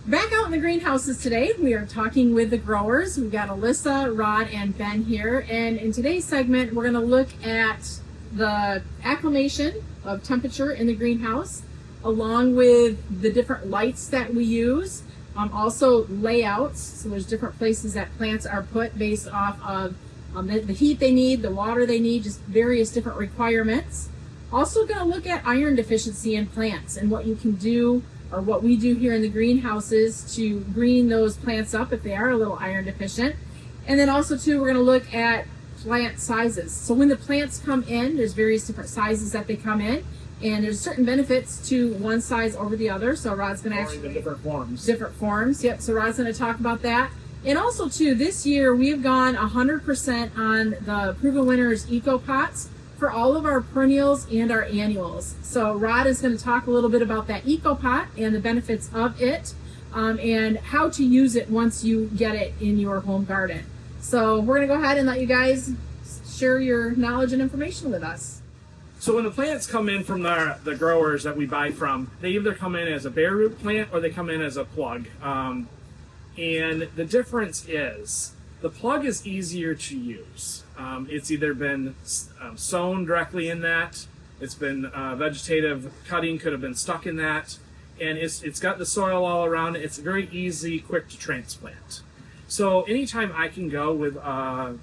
Back out in the greenhouses today, we are talking with the growers. We've got Alyssa, Rod, and Ben here. And in today's segment, we're going to look at the acclimation of temperature in the greenhouse, along with the different lights that we use. Also layouts. So there's different places that plants are put based off of the heat they need, the water they need, just various different requirements. Also going to look at iron deficiency in plants and what you can do, or what we do here in the greenhouses to green those plants up if they are a little iron deficient. And then also too, we're going to look at plant sizes. So when the plants come in, there's various different sizes that they come in, and there's certain benefits to one size over the other. So Rod's going to actually the different forms. Different forms. Yep. So Rod's going to talk about that. And also too, this year we've gone 100% on the Proven Winners Eco Pots for all of our perennials and our annuals. So Rod is going to talk a little bit about that Eco Pot and the benefits of it, and how to use it once you get it in your home garden. So we're going to go ahead and let you guys share your knowledge and information with us. So when the plants come in from the growers that we buy from, they either come in as a bare root plant or they come in as a plug. And the difference is the plug is easier to use. It's either been sown directly in that, it's been vegetative cutting could have been stuck in that, and it's got the soil all around it. It's very easy, quick to transplant. So anytime I can go with a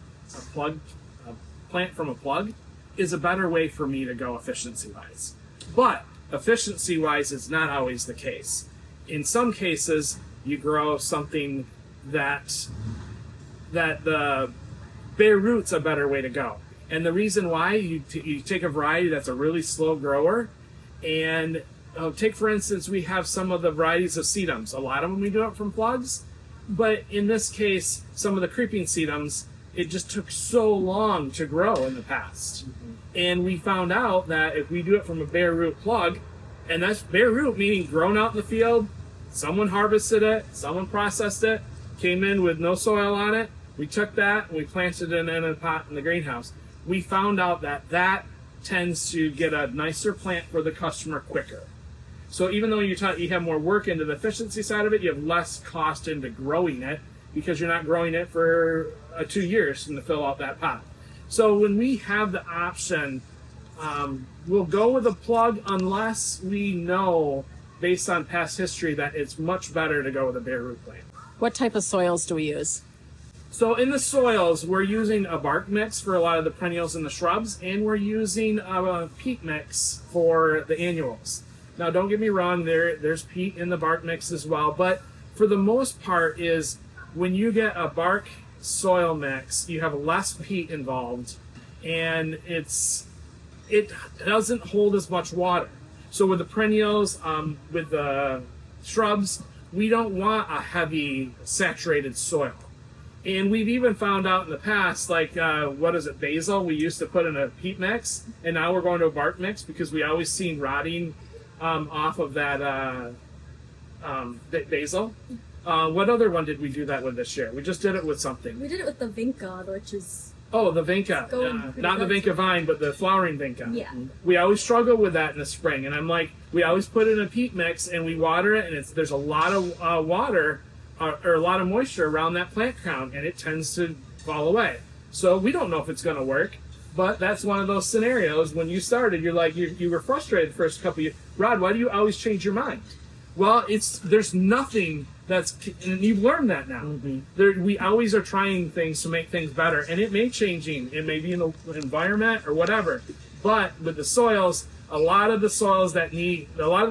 plant from a plug is a better way for me to go efficiency-wise. But efficiency-wise is not always the case. In some cases, you grow something that the bare root's a better way to go. And the reason why, you take a variety that's a really slow grower, and take for instance, we have some of the varieties of sedums. A lot of them we do it from plugs, but in this case, some of the creeping sedums, it just took so long to grow in the past. And we found out that if we do it from a bare root plug, and that's bare root meaning grown out in the field, someone harvested it, someone processed it, came in with no soil on it, we took that and we planted it in a pot in the greenhouse. We found out that that tends to get a nicer plant for the customer quicker. So even though you have more work into the efficiency side of it, you have less cost into growing it because you're not growing it for 2 years to fill out that pot. So when we have the option, we'll go with a plug unless we know, based on past history, that it's much better to go with a bare root plant. What type of soils do we use? So in the soils, we're using a bark mix for a lot of the perennials and the shrubs, and we're using a peat mix for the annuals. Now, don't get me wrong, there's peat in the bark mix as well, but for the most part is when you get a bark soil mix, you have less peat involved, and it doesn't hold as much water. So with the perennials, with the shrubs, we don't want a heavy saturated soil. And we've even found out in the past, like, basil, we used to put in a peat mix, and now we're going to a bark mix because we always seen rotting off of that basil. What other one did we do that with this year? We just did it with something. We did it with the vinca, which is... Oh, the vinca. Not the vinca vine, but the flowering vinca. Yeah. We always struggle with that in the spring, and I'm like, we always put it in a peat mix, and we water it, and there's a lot of water, or a lot of moisture around that plant crown, and it tends to fall away. So we don't know if it's going to work, but that's one of those scenarios. When you started, you're like, you were frustrated the first couple of years. Rod, why do you always change your mind? Well, there's nothing and you've learned that now. Mm-hmm. We always are trying things to make things better, and it may changing. It may be in the environment or whatever, but with the soils, a lot of the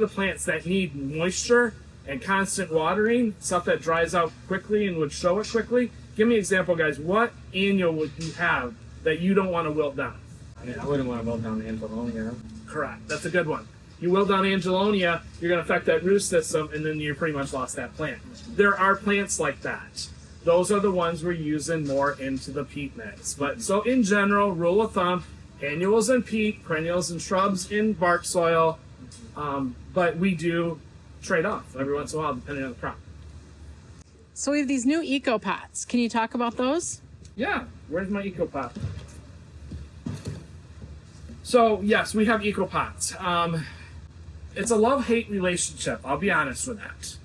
plants that need moisture and constant watering, stuff that dries out quickly and would show it quickly. Give me an example, guys. What annual would you have that you don't want to wilt down? I wouldn't want to wilt down Angelonia. Correct. That's a good one. You wilt down Angelonia, you're going to affect that root system, and then you pretty much lost that plant. There are plants like that. Those are the ones we're using more into the peat mix. But so in general, rule of thumb, annuals and peat, perennials and shrubs in bark soil. But we do trade off every once in a while depending on the crop. So we have these new eco pots. Can you talk about those? Yeah, where's my eco pot? So yes, we have eco pots. It's a love-hate relationship, I'll be honest with that.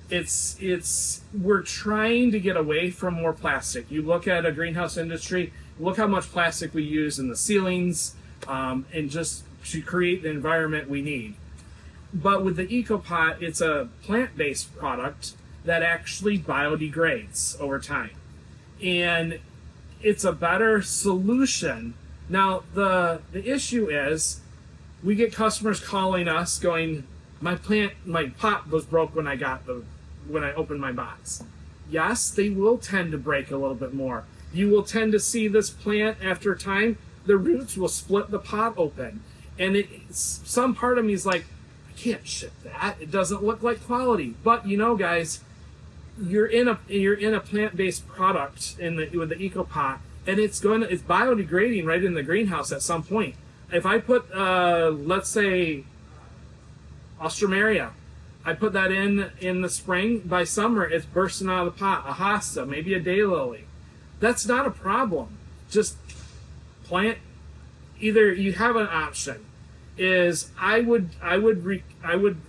we're trying to get away from more plastic. You look at a greenhouse industry, look how much plastic we use in the ceilings, and just to create the environment we need. But with the EcoPot, it's a plant-based product that actually biodegrades over time. And it's a better solution. Now, the issue is we get customers calling us going, my pot was broke when I opened my box. Yes, they will tend to break a little bit more. You will tend to see this plant after time, the roots will split the pot open. And some part of me is like, I can't ship that. It doesn't look like quality. But guys, you're in a plant-based product with the EcoPot, and it's biodegrading right in the greenhouse at some point. If I put let's say Austrameria, I put that in the spring, by summer it's bursting out of the pot. A hosta, maybe a daylily. That's not a problem. Just plant. Either you have an option. Is I would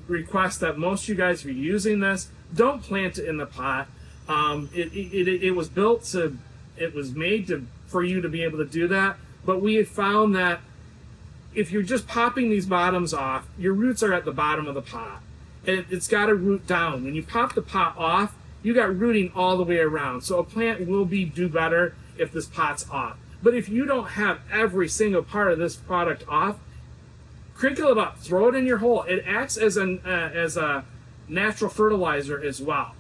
request that most of you guys, if you're using this, don't plant it in the pot. It was built to, it was made for you to be able to do that. But we have found that if you're just popping these bottoms off, your roots are at the bottom of the pot, and it's got to root down. When you pop the pot off, you got rooting all the way around. So a plant will do better if this pot's off. But if you don't have every single part of this product off, crinkle it up, throw it in your hole. It acts as a natural fertilizer as well.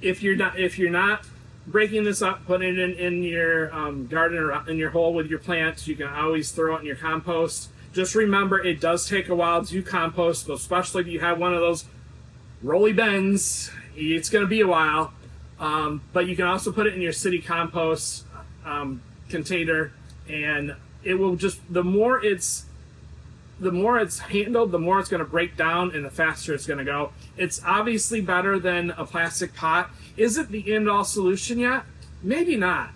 If you're not breaking this up, putting it in your garden or in your hole with your plants, you can always throw it in your compost. Just remember, it does take a while to compost, especially if you have one of those rolly bins. It's going to be a while, but you can also put it in your city compost container, and it will just, the more it's handled, the more it's going to break down and the faster it's going to go. It's obviously better than a plastic pot. Is it the end-all solution yet? Maybe not.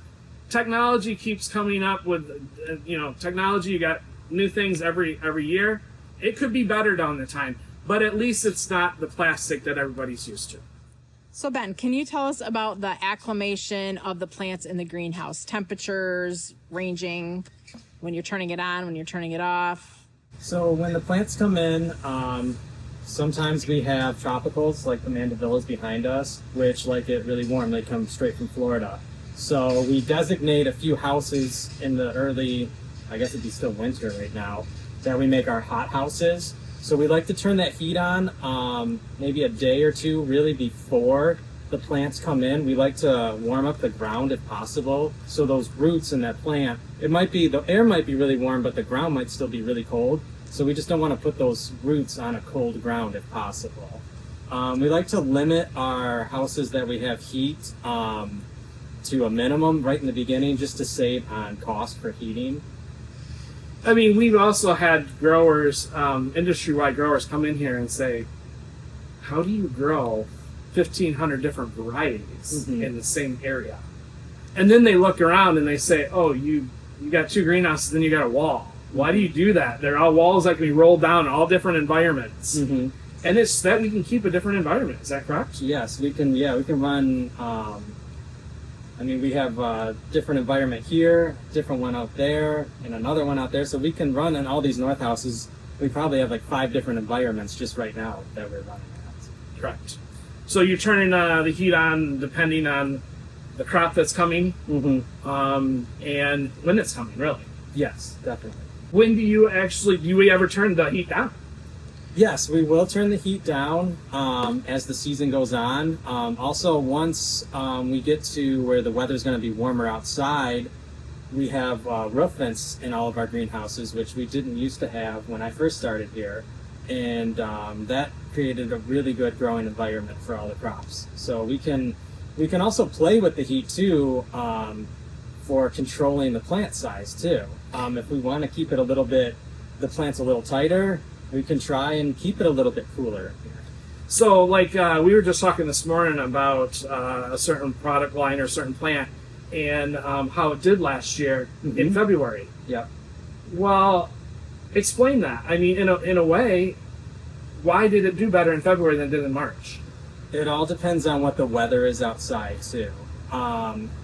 Technology keeps coming up with, technology, you got new things every year. It could be better down the time, but at least it's not the plastic that everybody's used to. So Ben, can you tell us about the acclimation of the plants in the greenhouse? Temperatures ranging, when you're turning it on, when you're turning it off? So when the plants come in, sometimes we have tropicals like the mandavillas behind us, which like it really warm. They come straight from Florida. So we designate a few houses in the early, I guess it'd be still winter right now, that we make our hot houses. So we like to turn that heat on maybe a day or two really before the plants come in. We like to warm up the ground if possible. So those roots in that plant, the air might be really warm, but the ground might still be really cold. So we just don't want to put those roots on a cold ground if possible. We like to limit our houses that we have heat to a minimum right in the beginning, just to save on cost for heating. I mean, we've also had growers, industry-wide growers, come in here and say, how do you grow 1,500 different varieties in the same area? And then they look around and they say, oh, you got 2 greenhouses, then you got a wall. Why do you do that? They're all walls that can be rolled down in all different environments. And it's that we can keep a different environment. Is that correct? Yes, we can. Yeah, we can run. We have a different environment here, different one out there, and another one out there. So we can run in all these north houses. We probably have like 5 different environments just right now that we're running at. Correct. So you're turning the heat on depending on the crop that's coming, and when it's coming, really. Yes, definitely. When do you ever turn the heat down? Yes, we will turn the heat down as the season goes on. Also, once we get to where the weather's going to be warmer outside, we have roof vents in all of our greenhouses, which we didn't used to have when I first started here. And that created a really good growing environment for all the crops. So we can also play with the heat too, for controlling the plant size too. If we want to keep it the plant's a little tighter, we can try and keep it a little bit cooler. So like we were just talking this morning about a certain product line or a certain plant and how it did last year in February. Yep. Well, explain that. I mean, in a way, why did it do better in February than it did in March? It all depends on what the weather is outside too.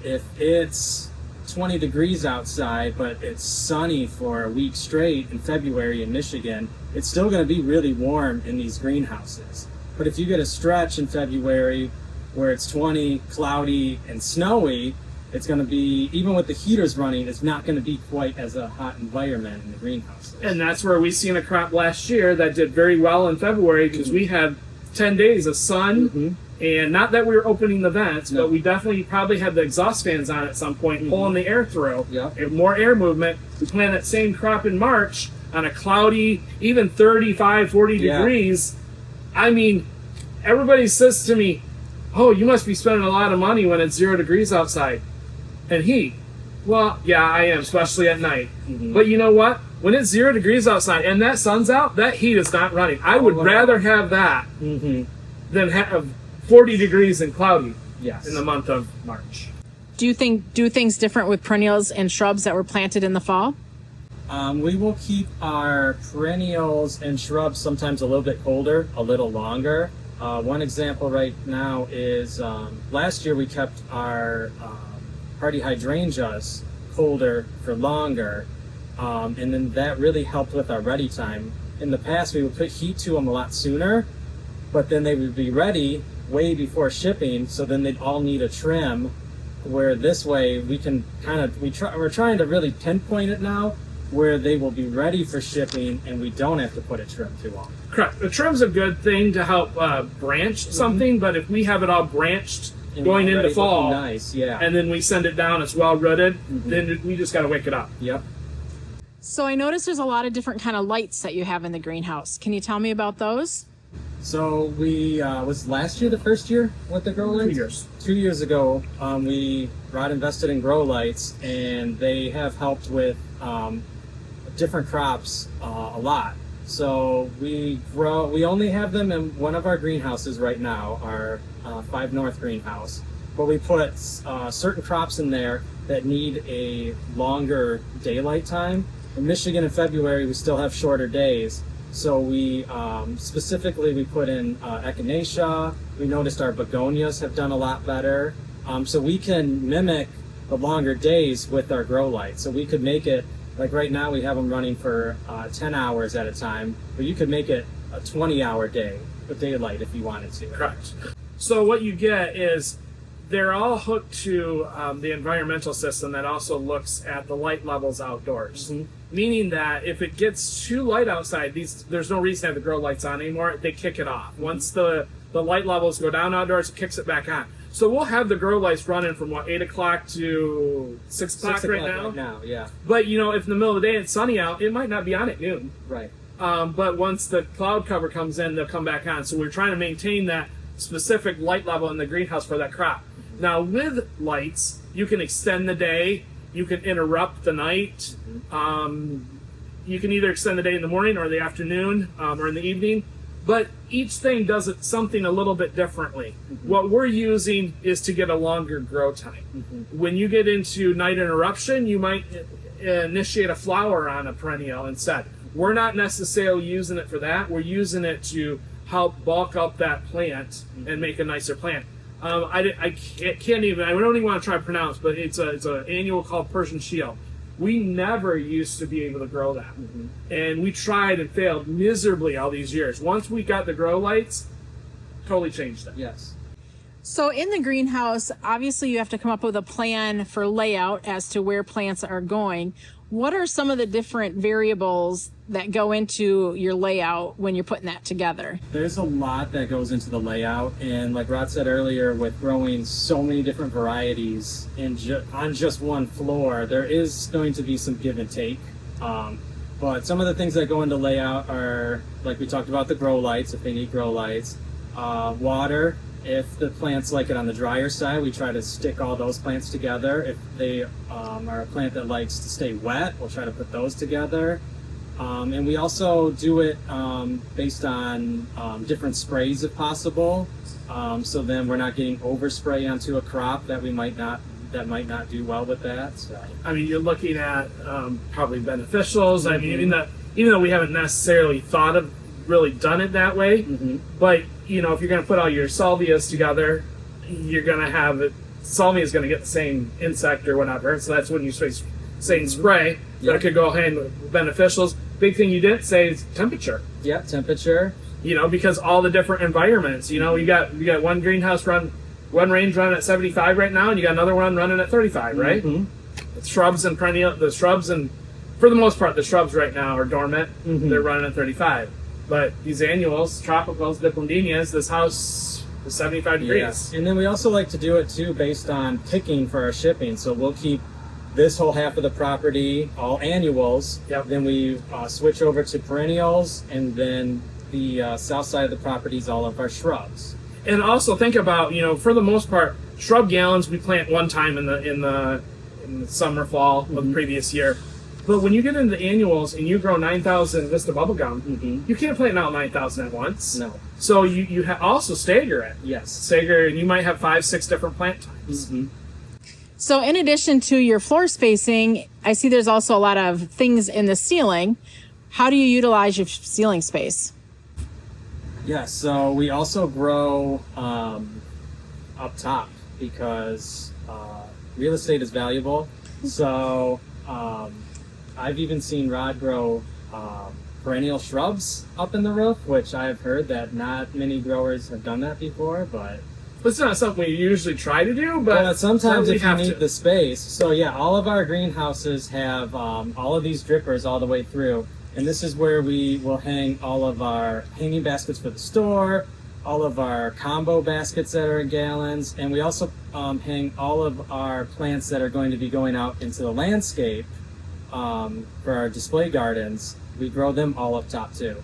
If it's 20 degrees outside, but it's sunny for a week straight in February in Michigan, it's still going to be really warm in these greenhouses. But if you get a stretch in February where it's 20, cloudy, and snowy, it's going to be, even with the heaters running, it's not going to be quite as a hot environment in the greenhouses. And that's where we seen a crop last year that did very well in February because we had 10 days of sun. And not that we were opening the vents, but we definitely probably had the exhaust fans on at some point, pulling the air through. And more air movement. We planted that same crop in March on a cloudy, even 35, 40 degrees. I mean, everybody says to me, oh, you must be spending a lot of money when it's 0 degrees outside. And heat. Well, yeah, I am, especially at night. But you know what? When it's 0 degrees outside and that sun's out, that heat is not running. I would rather have that than have 40 degrees and cloudy in the month of March. Do you think do things different with perennials and shrubs that were planted in the fall? We will keep our perennials and shrubs sometimes a little bit colder, a little longer. One example right now is last year we kept our hardy hydrangeas colder for longer, and then that really helped with our ready time. In the past, we would put heat to them a lot sooner, but then they would be ready way before shipping, so then they'd all need a trim, where this way we can we're trying to really pinpoint it now where they will be ready for shipping and we don't have to put a trim to them. Correct. The trim's a good thing to help branch something, but if we have it all branched and going into fall, nice, and then we send it down, it's well rooted, then we just got to wake it up. So I noticed there's a lot of different kind of lights that you have in the greenhouse. Can you tell me about those? So we, was last year the first year with the grow lights? 2 years. 2 years ago, Rod invested in grow lights, and they have helped with different crops a lot. So we only have them in one of our greenhouses right now, our 5 North greenhouse. But we put certain crops in there that need a longer daylight time. In Michigan in February, we still have shorter days. So we specifically we put in echinacea. We noticed our begonias have done a lot better. So we can mimic the longer days with our grow light. So we could make it, like right now we have them running for 10 hours at a time, but you could make it a 20-hour day with daylight if you wanted to. Correct. So what you get is they're all hooked to the environmental system that also looks at the light levels outdoors. Meaning that if it gets too light outside, there's no reason to have the grow lights on anymore. They kick it off. Once the light levels go down outdoors, it kicks it back on. So we'll have the grow lights running from 8 o'clock to 6 o'clock right now. Right now, yeah. But you know, if in the middle of the day it's sunny out, it might not be on at noon. Right. But once the cloud cover comes in, they'll come back on. So we're trying to maintain that specific light level in the greenhouse for that crop. Now with lights, you can extend the day, you can interrupt the night. You can either extend the day in the morning or the afternoon or in the evening. But each thing does it something a little bit differently. What we're using is to get a longer grow time. When you get into night interruption, you might initiate a flower on a perennial instead. We're not necessarily using it for that. We're using it to help bulk up that plant and make a nicer plant. I can't even, I don't even want to try to pronounce, but it's an annual called Persian Shield. We never used to be able to grow that. And we tried and failed miserably all these years. Once we got the grow lights, totally changed it. Yes. So in the greenhouse, obviously you have to come up with a plan for layout as to where plants are going. What are some of the different variables that go into your layout when you're putting that together? There's a lot that goes into the layout, and like Rod said earlier, with growing so many different varieties on just one floor, there is going to be some give and take. But some of the things that go into layout are, like we talked about, the grow lights, if they need grow lights, water. If the plants like it on the drier side, we try to stick all those plants together. If they are a plant that likes to stay wet, we'll try to put those together. And we also do it based on different sprays if possible. So then we're not getting overspray onto a crop that might not do well with that. So. I mean, you're looking at probably beneficials. I mean, even though we haven't necessarily thought of really done it that way, but you know, if you're going to put all your salvias together, you're going to have it. Salvia is going to get the same insect or whatever. So that's when you saying spray. But it could go hand with beneficials. Big thing you didn't say is temperature. Yeah, temperature. You know, because all the different environments. You know, you got one greenhouse one range running at 75 right now, and you got another one running at 35, right? Mm-hmm. The shrubs and for the most part, the shrubs right now are dormant. Mm-hmm. They're running at 35. But these annuals, tropicals, diplandinias, this house is 75 degrees. Yeah. And then we also like to do it too based on picking for our shipping. So we'll keep this whole half of the property all annuals. Yep. Then we switch over to perennials, and then the south side of the property is all of our shrubs. And also think about, you know, for the most part, shrub gallons we plant one time in the summer, fall of the previous year. But when you get into the annuals and you grow 9,000 Vista bubblegum, you can't plant out 9,000 at once. No. So you also stagger it. Yes. Stagger, and you might have 5-6 different plant types. Mm-hmm. So in addition to your floor spacing, I see there's also a lot of things in the ceiling. How do you utilize your ceiling space? Yeah, so we also grow up top because real estate is valuable. So I've even seen Rod grow perennial shrubs up in the roof, which I've heard that not many growers have done that before, but It's not something we usually try to do, but sometimes we if you have need to. the space. So yeah, all of our greenhouses have all of these drippers all the way through. And this is where we will hang all of our hanging baskets for the store, all of our combo baskets that are in gallons, and we also hang all of our plants that are going to be going out into the landscape for our display gardens. We grow them all up top too.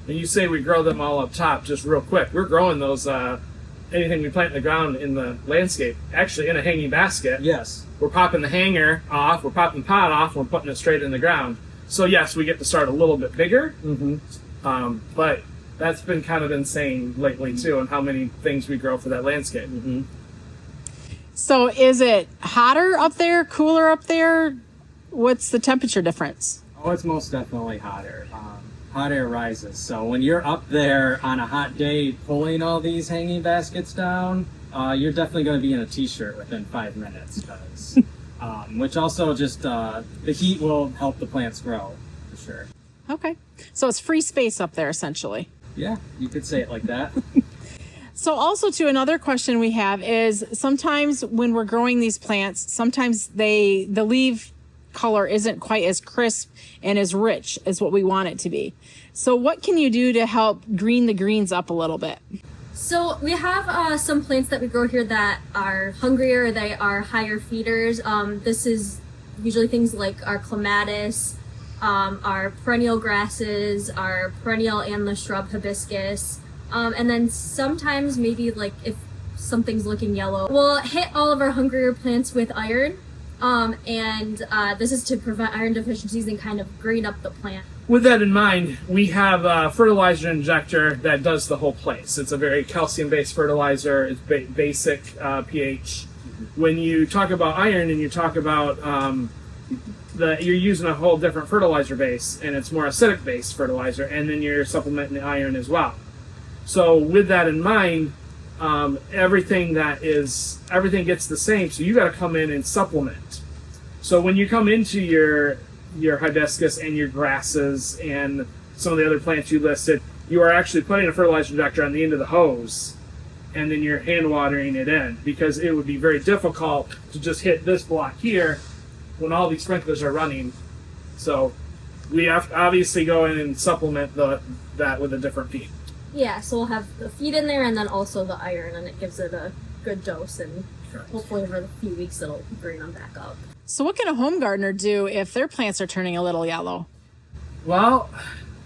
When you say we grow them all up top, just real quick, we're growing those, anything we plant in the ground in the landscape, actually in a hanging basket. Yes. We're popping the hanger off, we're popping the pot off, and we're putting it straight in the ground. So yes, we get to start a little bit bigger, but that's been kind of insane lately too, and how many things we grow for that landscape. Mm-hmm. So is it hotter up there, cooler up there? What's the temperature difference? Oh, it's most definitely hotter. Hot air rises. So when you're up there on a hot day pulling all these hanging baskets down, you're definitely going to be in a t-shirt within 5 minutes. 'Cause, which also just the heat will help the plants grow for sure. Okay. So it's free space up there essentially. Yeah, you could say it like that. So also too, another question we have is sometimes when we're growing these plants, sometimes the leaf color isn't quite as crisp and as rich as what we want it to be. So what can you do to help green the greens up a little bit? So we have some plants that we grow here that are hungrier, they are higher feeders. This is usually things like our clematis, our perennial grasses, our perennial and the shrub hibiscus. And then sometimes maybe like if something's looking yellow, we'll hit all of our hungrier plants with iron. This is to prevent iron deficiencies and kind of green up the plant. With that in mind, we have a fertilizer injector that does the whole place. It's a very calcium-based fertilizer. It's basic pH. When you talk about iron and you talk about you're using a whole different fertilizer base, and it's more acidic-based fertilizer, and then you're supplementing the iron as well. So with that in mind, everything gets the same. So you got to come in and supplement. So when you come into your hibiscus and your grasses and some of the other plants you listed, you are actually putting a fertilizer injector on the end of the hose, and then you're hand watering it in, because it would be very difficult to just hit this block here when all these sprinklers are running. So we have to obviously go in and supplement that with a different feed. Yeah, so we'll have the feed in there and then also the iron, and it gives it a good dose, and hopefully over a few weeks it'll green them back up. So what can a home gardener do if their plants are turning a little yellow? Well,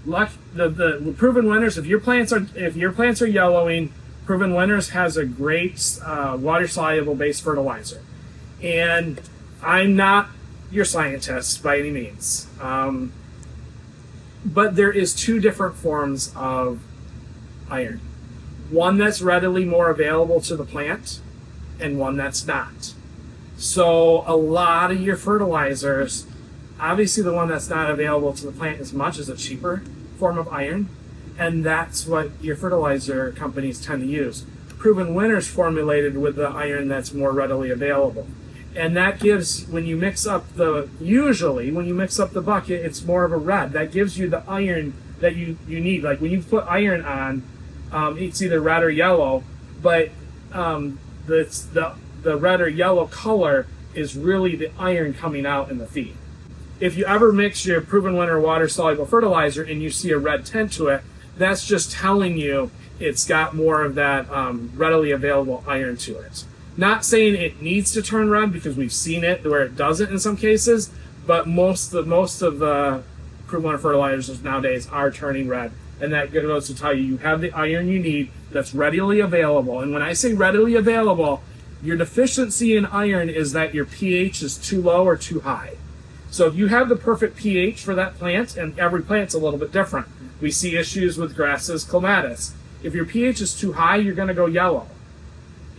the Proven Winners, if your plants are yellowing, Proven Winners has a great water soluble based fertilizer. And I'm not your scientist by any means, but there is two different forms of iron. One that's readily more available to the plant, and one that's not. So a lot of your fertilizers, obviously the one that's not available to the plant as much is a cheaper form of iron, and that's what your fertilizer companies tend to use. Proven Winners formulated with the iron that's more readily available. And that gives, when you mix up usually when you mix up the bucket, it's more of a red. That gives you the iron that you need. Like when you put iron on, it's either red or yellow, but the red or yellow color is really the iron coming out in the feed. If you ever mix your Proven Winner water-soluble fertilizer and you see a red tint to it, that's just telling you it's got more of that readily available iron to it. Not saying it needs to turn red, because we've seen it where it doesn't in some cases, but most of the Proven Winner fertilizers nowadays are turning red, and that goes to tell you have the iron you need that's readily available. And when I say readily available, your deficiency in iron is that your pH is too low or too high. So if you have the perfect pH for that plant, and every plant's a little bit different. We see issues with grasses, clematis. If your pH is too high, you're going to go yellow.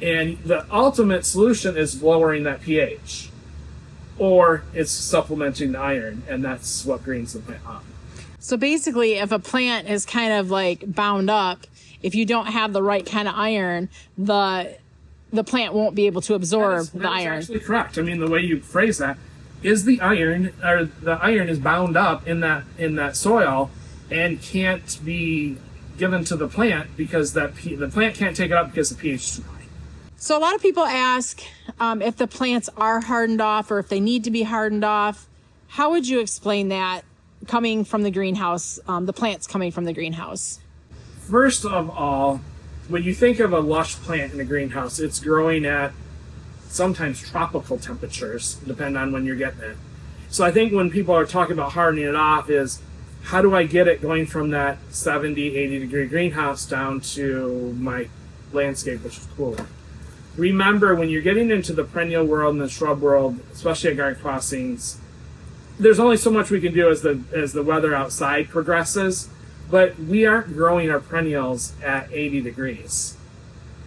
And the ultimate solution is lowering that pH. Or it's supplementing the iron, and that's what greens the plant up. So basically, if a plant is kind of like bound up, if you don't have the right kind of iron, the plant won't be able to absorb the iron. That's actually correct. I mean, the way you phrase that is the iron is bound up in that soil and can't be given to the plant because the plant can't take it up because the pH is too high. So a lot of people ask if the plants are hardened off or if they need to be hardened off. How would you explain that coming from the greenhouse, the plants coming from the greenhouse? First of all, when you think of a lush plant in a greenhouse, it's growing at sometimes tropical temperatures, depending on when you're getting it. So I think when people are talking about hardening it off is, how do I get it going from that 70, 80 degree greenhouse down to my landscape, which is cooler? Remember, when you're getting into the perennial world and the shrub world, especially at garden crossings, there's only so much we can do as the weather outside progresses, but we aren't growing our perennials at 80 degrees.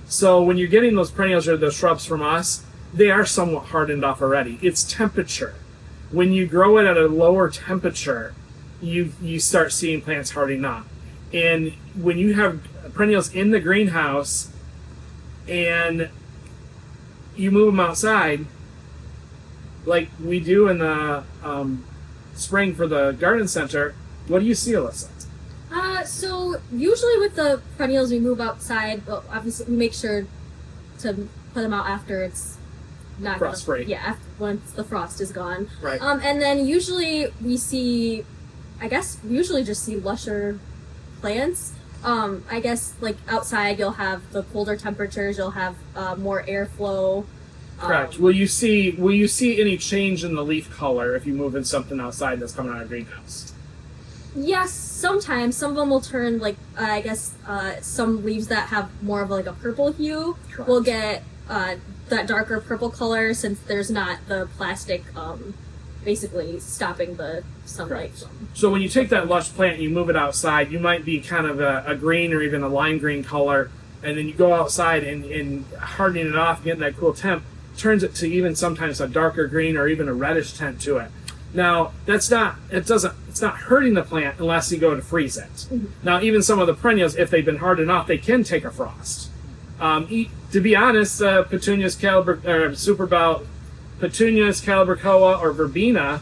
So when you're getting those perennials or those shrubs from us, they are somewhat hardened off already. It's temperature. When you grow it at a lower temperature, you start seeing plants hardening up. And when you have perennials in the greenhouse and you move them outside, like we do in the spring for the garden center, what do you see, Alyssa? So usually with the perennials we move outside, well, obviously we make sure to put them out after it's not frost free. Yeah, once the frost is gone. Right. And then usually we see, I guess we usually just see lusher plants. I guess like outside you'll have the colder temperatures, you'll have more airflow. Correct. Will you see any change in the leaf color if you move in something outside that's coming out of a greenhouse? Yes, sometimes. Some of them will turn like, I guess some leaves that have more of like a purple hue Correct. will get that darker purple color since there's not the plastic basically stopping the sunlight. So when you take that lush plant and you move it outside, you might be kind of a green or even a lime green color, and then you go outside and hardening it off, getting that cool temp, turns it to even sometimes a darker green or even a reddish tint to it. Now, it's not hurting the plant unless you go to freeze it. Mm-hmm. Now, even some of the perennials, if they've been hardened off, they can take a frost. To be honest, petunias, petunias, calibrachoa, or verbena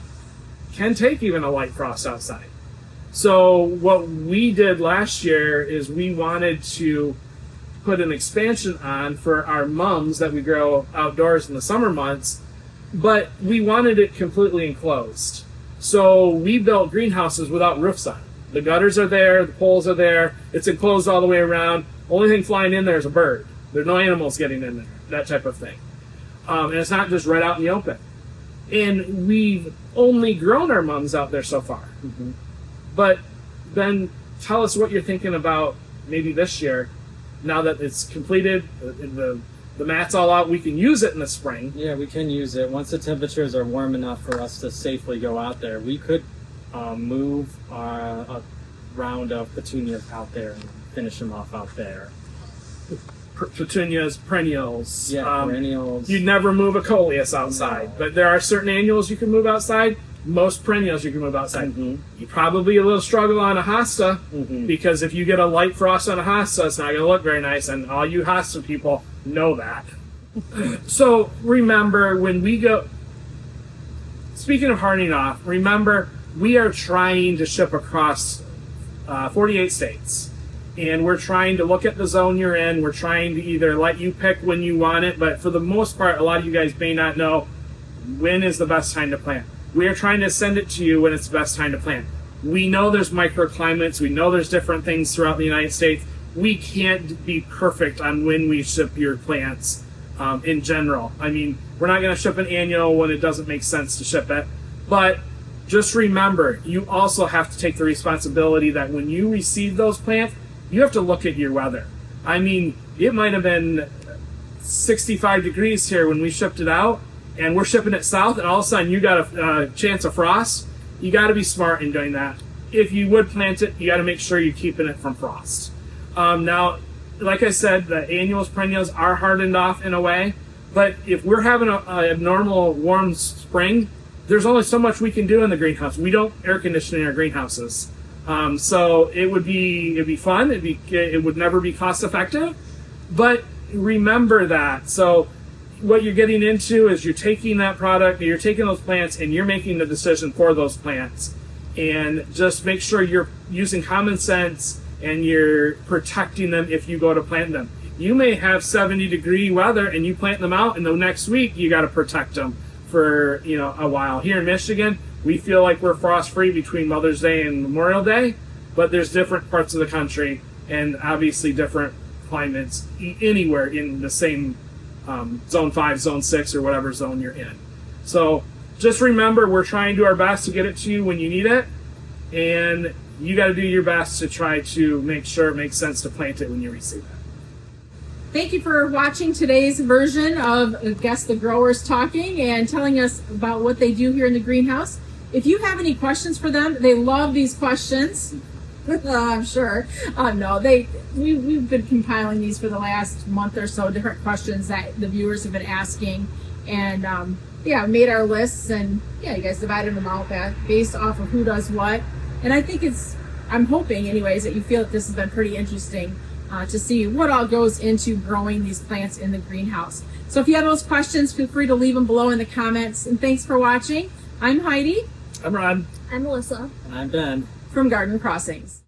can take even a light frost outside. So what we did last year is we wanted to put an expansion on for our mums that we grow outdoors in the summer months, but we wanted it completely enclosed. So we built greenhouses without roofs on. The gutters are there, the poles are there, it's enclosed all the way around. Only thing flying in there is a bird. There's no animals getting in there, that type of thing. And it's not just right out in the open. And we've only grown our mums out there so far. Mm-hmm. But Ben, tell us what you're thinking about maybe this year, now that it's completed, the mat's all out, we can use it in the spring. Yeah, we can use it. Once the temperatures are warm enough for us to safely go out there, we could move a round of petunias out there and finish them off out there. Petunias, perennials. Yeah, perennials. You'd never move a coleus outside, but there are certain annuals you can move outside. most perennials you can move outside. Mhm. You probably a little struggle on a hosta Mhm. because if you get a light frost on a hosta, it's not going to look very nice, and all you hosta people know that. So remember, when we go, speaking of hardening off, remember we are trying to ship across 48 states. And we're trying to look at the zone you're in. We're trying to either let you pick when you want it, but for the most part, a lot of you guys may not know when is the best time to plant. We are trying to send it to you when it's the best time to plant. We know there's microclimates. We know there's different things throughout the United States. We can't be perfect on when we ship your plants in general. I mean, we're not going to ship an annual when it doesn't make sense to ship it. But just remember, you also have to take the responsibility that when you receive those plants, you have to look at your weather. I mean, it might have been 65 degrees here when we shipped it out, and we're shipping it south, and all of a sudden you got a chance of frost. You got to be smart in doing that. If you would plant it, you got to make sure you're keeping it from frost. Now, like I said, the annuals, perennials are hardened off in a way, but if we're having a normal warm spring, there's only so much we can do in the greenhouse. We don't air condition in our greenhouses. So it'd be fun. It would never be cost effective, but remember that. So what you're getting into is you're taking that product, you're taking those plants, and you're making the decision for those plants. And just make sure you're using common sense and you're protecting them if you go to plant them. You may have 70-degree weather and you plant them out, and the next week you got to protect them for a while. Here in Michigan, we feel like we're frost-free between Mother's Day and Memorial Day, but there's different parts of the country and obviously different climates anywhere in the same zone 5, zone 6, or whatever zone you're in. So just remember, we're trying to do our best to get it to you when you need it, and you got to do your best to try to make sure it makes sense to plant it when you receive it. Thank you for watching today's version of Guess the Growers Talking and telling us about what they do here in the greenhouse. If you have any questions for them, they love these questions. I'm sure. We've been compiling these for the last month or so, different questions that the viewers have been asking, and made our lists, and you guys divided them out based off of who does what. And I think I'm hoping anyways that you feel that this has been pretty interesting to see what all goes into growing these plants in the greenhouse. So if you have those questions, feel free to leave them below in the comments. And thanks for watching. I'm Heidi. I'm Ron. I'm Melissa. And I'm Ben. From Garden Crossings.